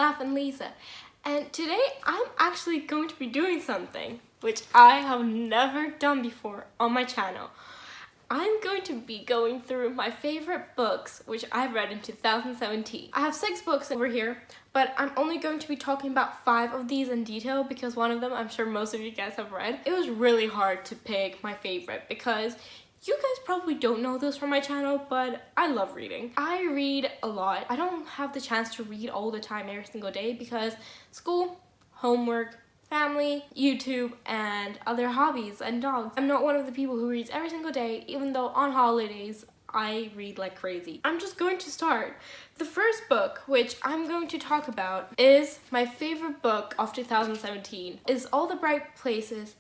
Saf and Lisa, and today I'm actually going to be doing something which I have never done before on my channel. I'm going to be going through my favorite books which I've read in 2017. I have 6 books over here, but I'm only going to be talking about 5 of these in detail because one of them I'm sure most of you guys have read. It was really hard to pick my favorite because you guys probably don't know this from my channel, but I love reading. I read a lot. I don't have the chance to read all the time every single day because school, homework, family, YouTube, and other hobbies and dogs. I'm not one of the people who reads every single day, even though on holidays I read like crazy. I'm just going to start. The first book which I'm going to talk about is my favorite book of 2017, is All the Bright Places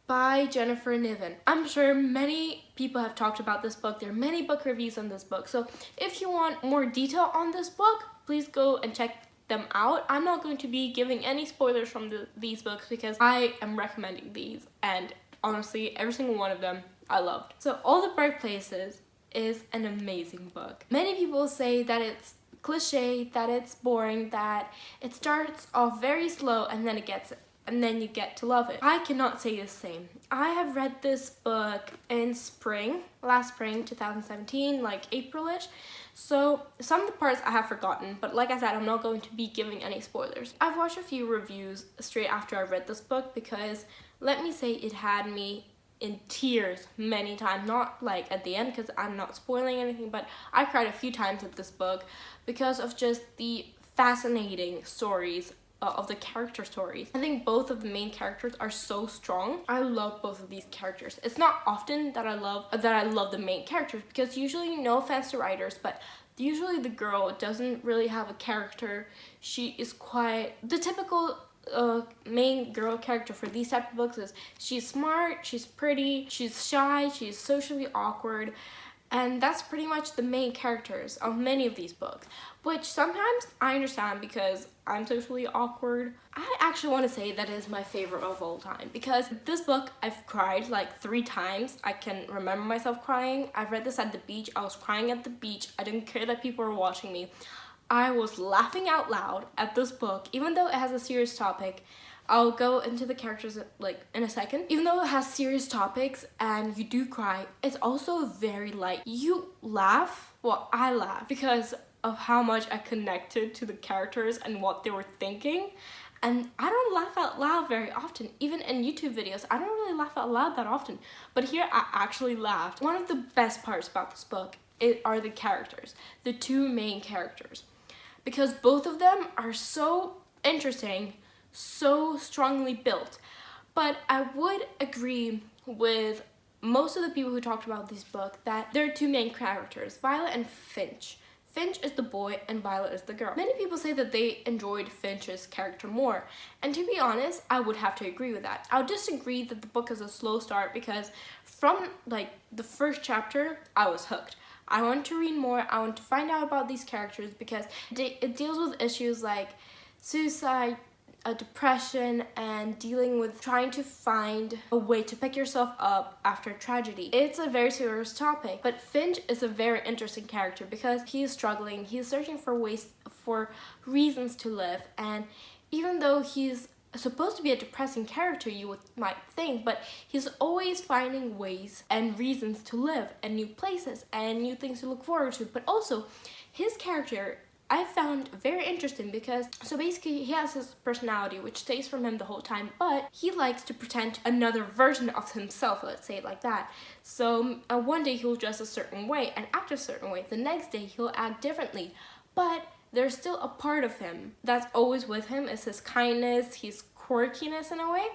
by Jennifer Niven. I'm sure many people have talked about this book. There are many book reviews on this book. So if you want more detail on this book, please go and check them out. I'm not going to be giving any spoilers from these books because I am recommending these, and honestly every single one of them I loved. So All the Bright Places is an amazing book. Many people say that it's cliche, that it's boring, that it starts off very slow and then you get to love it. I cannot say the same. I have read this book in last spring 2017, like April-ish. So some of the parts I have forgotten, but like I said, I'm not going to be giving any spoilers. I've watched a few reviews straight after I read this book because let me say it had me in tears many times. Not like at the end because I'm not spoiling anything, but I cried a few times at this book because of just the fascinating stories of the character stories. I think both of the main characters are so strong. I love both of these characters. It's not often that I love the main characters because usually, no offense to writers, but usually the girl doesn't really have a character. She is quite the typical main girl character for these type of books is she's smart, she's pretty, she's shy, she's socially awkward. And that's pretty much the main characters of many of these books, which sometimes I understand because I'm socially awkward. I actually want to say that is my favorite of all time because this book I've cried like 3 times. I can remember myself crying. I've read this at the beach. I was crying at the beach. I didn't care that people were watching me. I was laughing out loud at this book, even though it has a serious topic. I'll go into the characters like in a second. Even though it has serious topics and you do cry, it's also very light. You laugh, well, I laugh because of how much I connected to the characters and what they were thinking. And I don't laugh out loud very often. Even in YouTube videos, I don't really laugh out loud that often. But here I actually laughed. One of the best parts about this book are the characters, the 2 main characters. Because both of them are so interesting, so strongly built. But I would agree with most of the people who talked about this book that there are 2 main characters, Violet and Finch. Finch is the boy and Violet is the girl. Many people say that they enjoyed Finch's character more, and to be honest, I would have to agree with that. I'll disagree that the book is a slow start because from like the first chapter, I was hooked. I want to read more. I want to find out about these characters because it deals with issues like suicide, depression, and dealing with trying to find a way to pick yourself up after a tragedy. It's a very serious topic, but Finch is a very interesting character because he is struggling. He's searching for reasons to live, and even though he's supposed to be a depressing character, you might think, but he's always finding ways and reasons to live and new places and new things to look forward to. But also his character I found very interesting because so basically he has his personality which stays from him the whole time, but he likes to pretend another version of himself, let's say it like that. So one day he'll dress a certain way and act a certain way, the next day he'll act differently, but there's still a part of him that's always with him, is his kindness, his quirkiness in a way.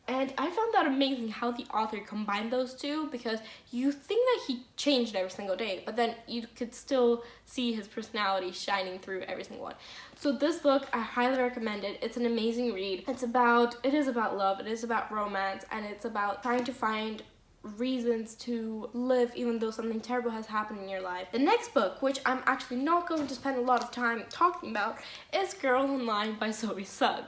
And I found that amazing how the author combined those 2 because you think that he changed every single day, but then you could still see his personality shining through every single one. So this book, I highly recommend it. It's an amazing read. It is about love, it is about romance, and it's about trying to find reasons to live even though something terrible has happened in your life. The next book, which I'm actually not going to spend a lot of time talking about, is Girl Online by Zoe Sugg.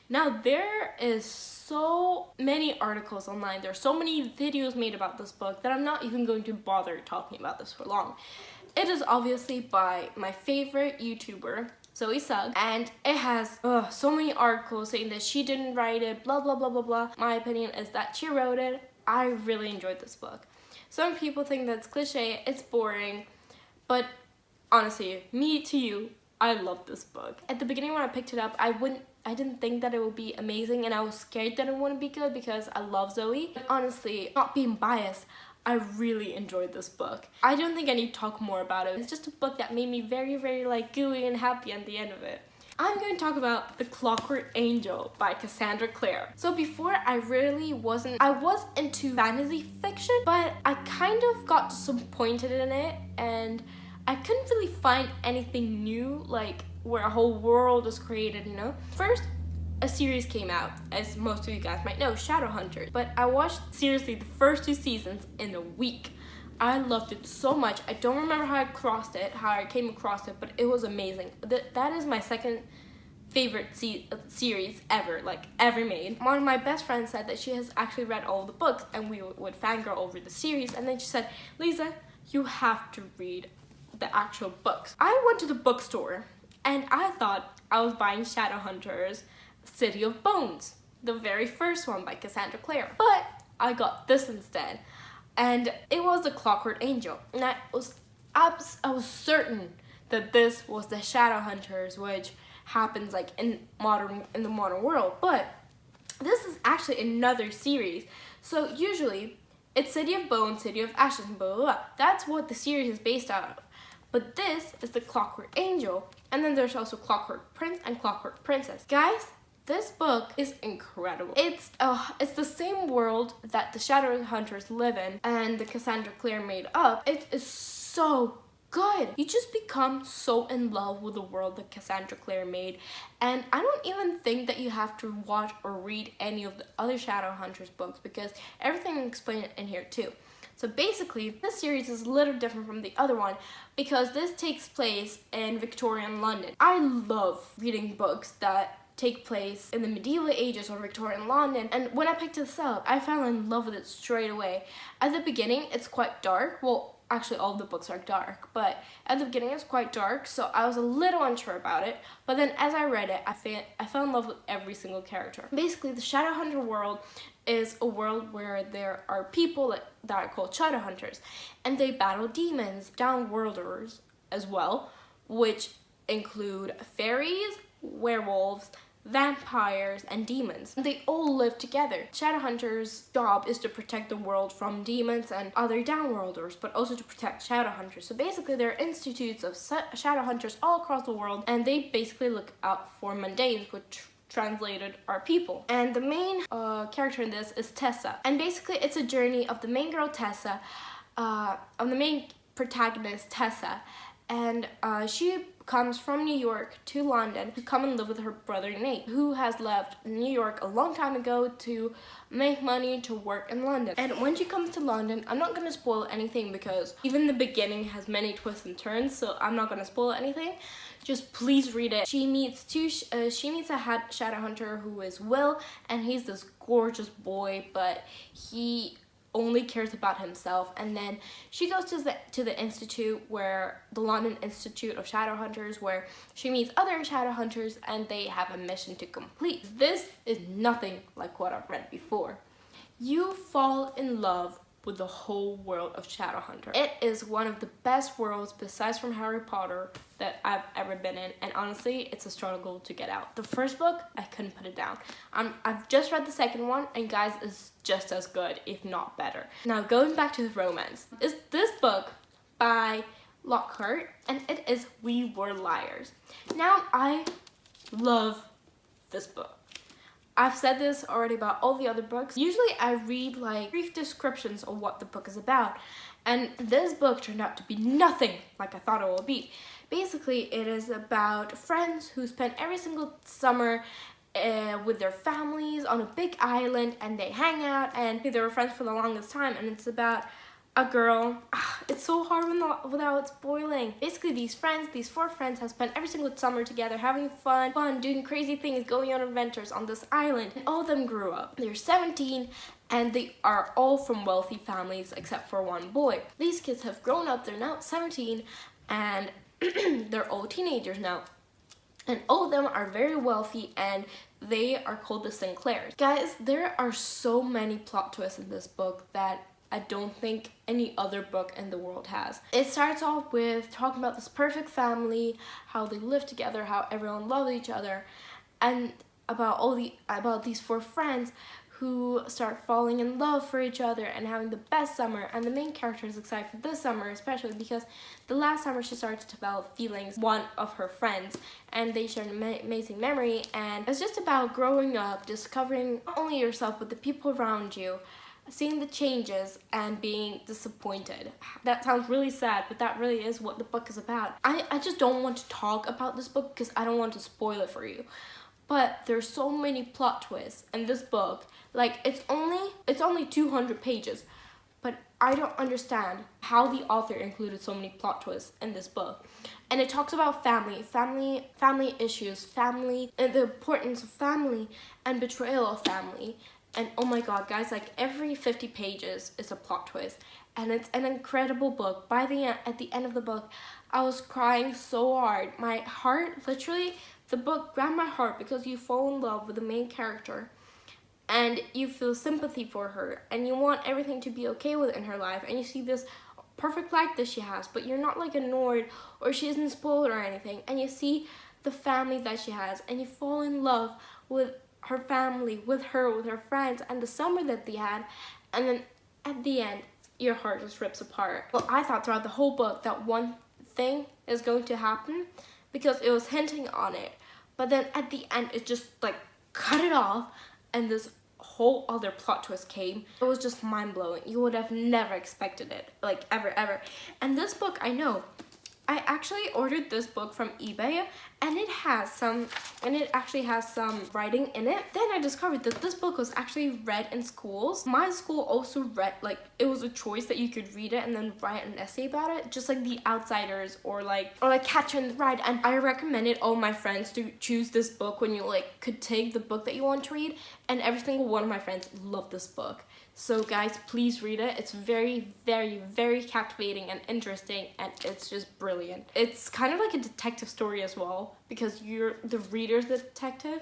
Now there is so many articles online, there are so many videos made about this book that I'm not even going to bother talking about this for long. It is obviously by my favorite YouTuber, Zoe sucked, and it has so many articles saying that she didn't write it, blah blah blah blah blah. My opinion is that she wrote it. I really enjoyed this book. Some people think that's cliche, it's boring, but honestly, me to you, I love this book. At the beginning when I picked it up, I didn't think that it would be amazing, and I was scared that it wouldn't be good because I love Zoe. But honestly, not being biased, I really enjoyed this book. I don't think I need to talk more about it. It's just a book that made me very, very like gooey and happy at the end of it. I'm going to talk about The Clockwork Angel by Cassandra Clare. So before, I was into fantasy fiction, but I kind of got disappointed in it, and I couldn't really find anything new, like where a whole world was created, you know? First, a series came out, as most of you guys might know, Shadowhunters. But I watched, seriously, the first 2 seasons in a week. I loved it so much. I don't remember how I came across it, but it was amazing. That is my second favorite series ever made. One of my best friends said that she has actually read all the books, and we would fangirl over the series, and then she said, Lisa, you have to read the actual books. I went to the bookstore, and I thought I was buying Shadowhunters City of Bones, the very first one by Cassandra Clare. But I got this instead, and it was The Clockwork Angel. And I was certain that this was the Shadowhunters, which happens like in the modern world. But this is actually another series. So usually it's City of Bones, City of Ashes, and blah blah blah. That's what the series is based out of. But this is The Clockwork Angel, and then there's also Clockwork Prince and Clockwork Princess. Guys, this book is incredible. It's the same world that the Shadowhunters live in and the Cassandra Clare made up. It is so good. You just become so in love with the world that Cassandra Clare made, and I don't even think that you have to watch or read any of the other Shadowhunters books because everything is explained in here too. So basically, this series is a little different from the other one because this takes place in Victorian London. I love reading books that take place in the medieval ages or Victorian London, and when I picked this up, I fell in love with it straight away. At the beginning, it's quite dark. Well, actually all of the books are dark, but at the beginning it's quite dark, so I was a little unsure about it, but then as I read it, I fell in love with every single character. Basically, the Shadowhunter world is a world where there are people that are called Shadowhunters, and they battle demons, downworlders as well, which include fairies, werewolves, vampires, and demons. They all live together. Shadowhunters' job is to protect the world from demons and other downworlders, but also to protect Shadowhunters. So basically, there are institutes of Shadowhunters all across the world, and they basically look out for mundanes, which translated are people. And the main character in this is Tessa. And basically, it's a journey of the main girl, Tessa, of the main protagonist, Tessa. And she comes from New York to London to come and live with her brother Nate, who has left New York a long time ago to make money to work in London. And when she comes to London, I'm not going to spoil anything because even the beginning has many twists and turns, so I'm not going to spoil anything. Just please read it. She meets a Shadowhunter who is Will, and he's this gorgeous boy, but he only cares about himself. And then she goes to the institute, where the London Institute of Shadowhunters, where she meets other Shadowhunters and they have a mission to complete. This is nothing like what I've read before. You fall in love with the whole world of Shadowhunter. It is one of the best worlds besides from Harry Potter that I've ever been in, and honestly, it's a struggle to get out. The first book, I couldn't put it down. I've just read the second one, and guys, it's just as good, if not better. Now, going back to the romance, is this book by Lockhart, and it is We Were Liars. Now, I love this book. I've said this already about all the other books. Usually I read like brief descriptions of what the book is about, and this book turned out to be nothing like I thought it would be. Basically, it is about friends who spend every single summer with their families on a big island, and they hang out, and they were friends for the longest time, and it's about a girl. It's so hard without spoiling. Basically, these 4 friends have spent every single summer together, having fun, doing crazy things, going on adventures on this island. And all of them grew up. They're 17, and they are all from wealthy families except for one boy. These kids have grown up. They're now 17, and they're all teenagers now. and all of them are very wealthy, and they are called the Sinclairs. Guys, there are so many plot twists in this book that I don't think any other book in the world has. It starts off with talking about this perfect family, how they live together, how everyone loves each other, and about these four friends who start falling in love for each other and having the best summer. And the main character is excited for this summer, especially because the last summer she started to develop feelings one of her friends, and they share an amazing memory. And it's just about growing up, discovering not only yourself but the people around you, seeing the changes and being disappointed. That sounds really sad, but that really is what the book is about. I just don't want to talk about this book because I don't want to spoil it for you. But there's so many plot twists in this book. Like, it's only 200 pages, but I don't understand how the author included so many plot twists in this book. And it talks about family issues, family, and the importance of family and betrayal of family. And oh my god, guys, like every 50 pages is a plot twist. And it's an incredible book. At the end of the book, I was crying so hard. My heart, literally, the book grabbed my heart because you fall in love with the main character and you feel sympathy for her and you want everything to be okay within her life, and you see this perfect life that she has, but you're not like annoyed or she isn't spoiled or anything, and you see the family that she has and you fall in love with her family, with her friends, and the summer that they had, and then at the end your heart just rips apart. Well, I thought throughout the whole book that one thing is going to happen because it was hinting on it, but then at the end it just like cut it off and this whole other plot twist came. It was just mind-blowing. You would have never expected it, like ever. And this book, I know, I actually ordered this book from eBay, and it actually has some writing in it. Then I discovered that this book was actually read in schools. My school also read, like, it was a choice that you could read it and then write an essay about it, just like The Outsiders or like Catcher in the Rye. And I recommended all my friends to choose this book when you like could take the book that you want to read, and every single one of my friends loved this book. So guys, please read it. It's very, very captivating and interesting, and it's just brilliant. It's kind of like a detective story as well, because the reader's the detective,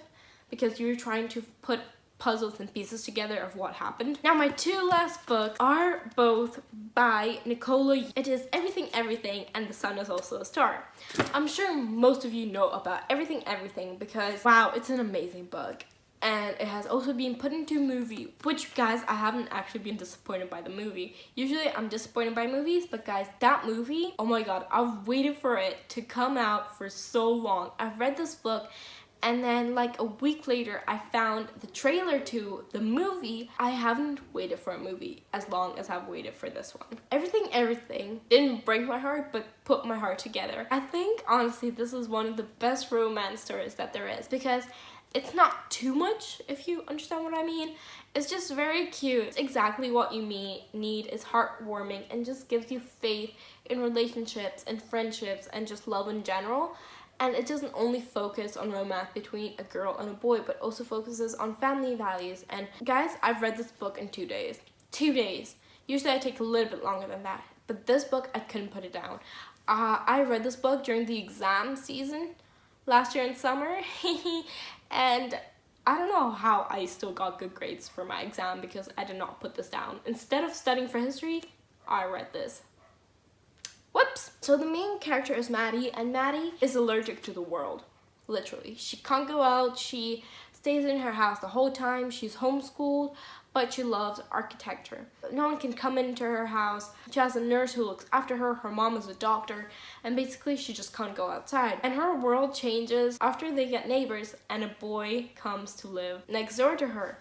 because you're trying to put puzzles and pieces together of what happened. Now, my two last books are both by Nicola. It is Everything Everything and The Sun Is Also a Star. I'm sure most of you know about Everything Everything because, wow, it's an amazing book. And it has also been put into a movie, which, guys, I haven't actually been disappointed by the movie. Usually I'm disappointed by movies, but guys, that movie, oh my god, I've waited for it to come out for so long. I've read this book, and then like a week later I found the trailer to the movie. I haven't waited for a movie as long as I've waited for this one. Everything didn't break my heart, but put my heart together. I think honestly this is one of the best romance stories that there is, because it's not too much, if you understand what I mean. It's just very cute. It's exactly what you need. It's heartwarming and just gives you faith in relationships and friendships and just love in general. And it doesn't only focus on romance between a girl and a boy, but also focuses on family values. And guys, I've read this book in 2 days. 2 days. Usually I take a little bit longer than that, but this book, I couldn't put it down. I read this book during the exam season last year in summer. And I don't know how I still got good grades for my exam, because I did not put this down. Instead of studying for history, I read this. Whoops! So the main character is Maddie, and Maddie is allergic to the world. Literally. She can't go out, she stays in her house the whole time, she's homeschooled, but she loves architecture. No one can come into her house. She has a nurse who looks after her, her mom is a doctor, and basically she just can't go outside. And her world changes after they get neighbors and a boy comes to live next door to her.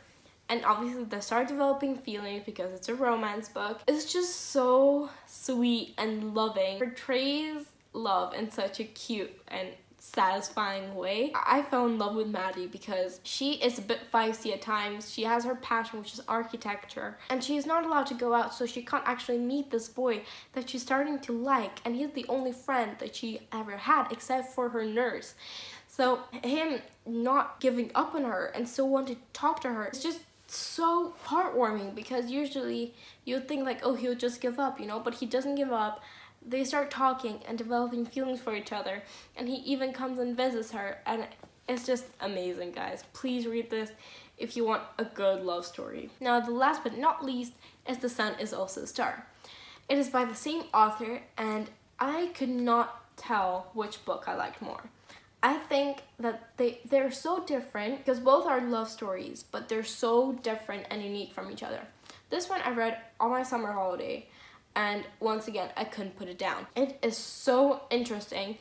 And obviously they start developing feelings because it's a romance book. It's just so sweet and loving. It portrays love in such a cute and satisfying way. I fell in love with Maddie because she is a bit feisty at times. She has her passion, which is architecture, and she's not allowed to go out, so she can't actually meet this boy that she's starting to like, and he's the only friend that she ever had except for her nurse. So him not giving up on her and still wanting to talk to her, it's just so heartwarming, because usually you would think like, oh, he'll just give up, you know, but he doesn't give up. they start talking and developing feelings for each other, and he even comes and visits her, and it's just amazing, guys. Please read this if you want a good love story. Now, the last but not least is The Sun Is Also a Star. It is by the same author, and I could not tell which book I liked more. I think that they're so different because both are love stories, but they're so different and unique from each other. This one I read on my summer holiday, and once again, I couldn't put it down. It is so interesting,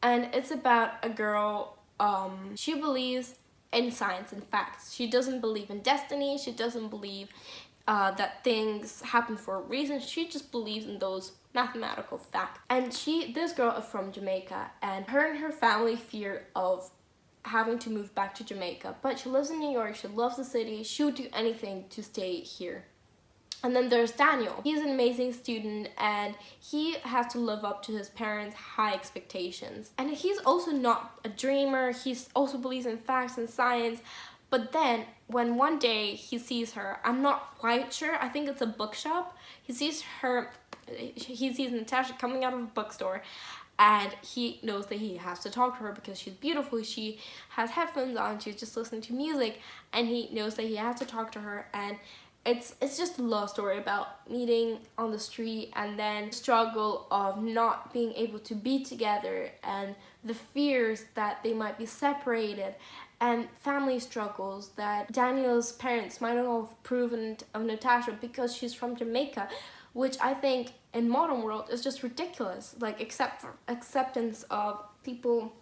and it's about a girl, she believes in science and facts. She doesn't believe in destiny, she doesn't believe that things happen for a reason. She just believes in those mathematical facts. And this girl is from Jamaica, and her family fear of having to move back to Jamaica, but she lives in New York, she loves the city, she would do anything to stay here. And then there's Daniel. He's an amazing student, and he has to live up to his parents' high expectations. And he's also not a dreamer, he also believes in facts and science. But then, when one day he sees her, I'm not quite sure, I think it's a bookshop, he sees Natasha coming out of a bookstore, and he knows that he has to talk to her because she's beautiful, she has headphones on, she's just listening to music, and he knows that he has to talk to her, and it's just a love story about meeting on the street and then struggle of not being able to be together and the fears that they might be separated and family struggles that Daniel's parents might not have proven of Natasha because she's from Jamaica, which I think in modern world is just ridiculous. Like, except for acceptance of people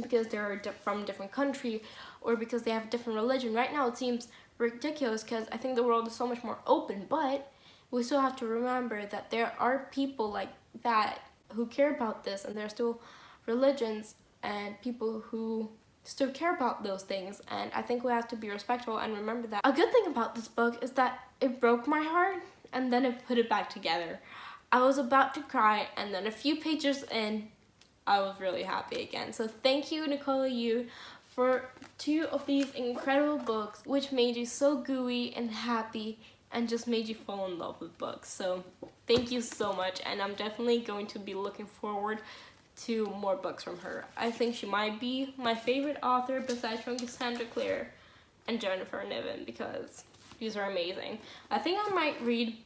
because they're from different country or because they have a different religion. Right now it seems ridiculous because I think the world is so much more open, but we still have to remember that there are people like that who care about this, and there are still religions and people who still care about those things, and I think we have to be respectful and remember that. A good thing about this book is that it broke my heart and then it put it back together. I was about to cry, and then a few pages in, I was really happy again. So thank you, Nicola Yu, for 2 of these incredible books which made you so gooey and happy and just made you fall in love with books. So thank you so much, and I'm definitely going to be looking forward to more books from her. I think she might be my favorite author besides from Cassandra Clare and Jennifer Niven because these are amazing. I think I might read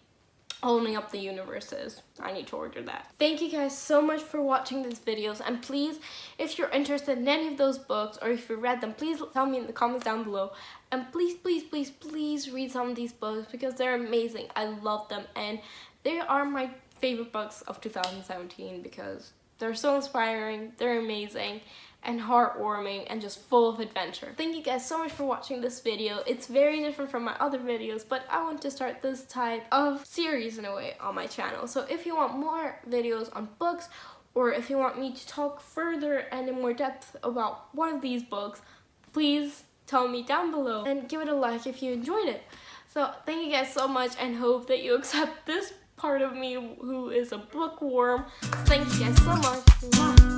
Opening Up the Universes. I need to order that. Thank you guys so much for watching these videos, and please, if you're interested in any of those books or if you read them, please tell me in the comments down below, and please read some of these books because they're amazing. I love them, and they are my favorite books of 2017 because they're so inspiring, they're amazing, and heartwarming, and just full of adventure. Thank you guys so much for watching this video. It's very different from my other videos, but I want to start this type of series in a way on my channel. So if you want more videos on books, or if you want me to talk further and in more depth about one of these books, please tell me down below and give it a like if you enjoyed it. So thank you guys so much, and hope that you accept this part of me who is a bookworm. Thank you guys so much. Mwah.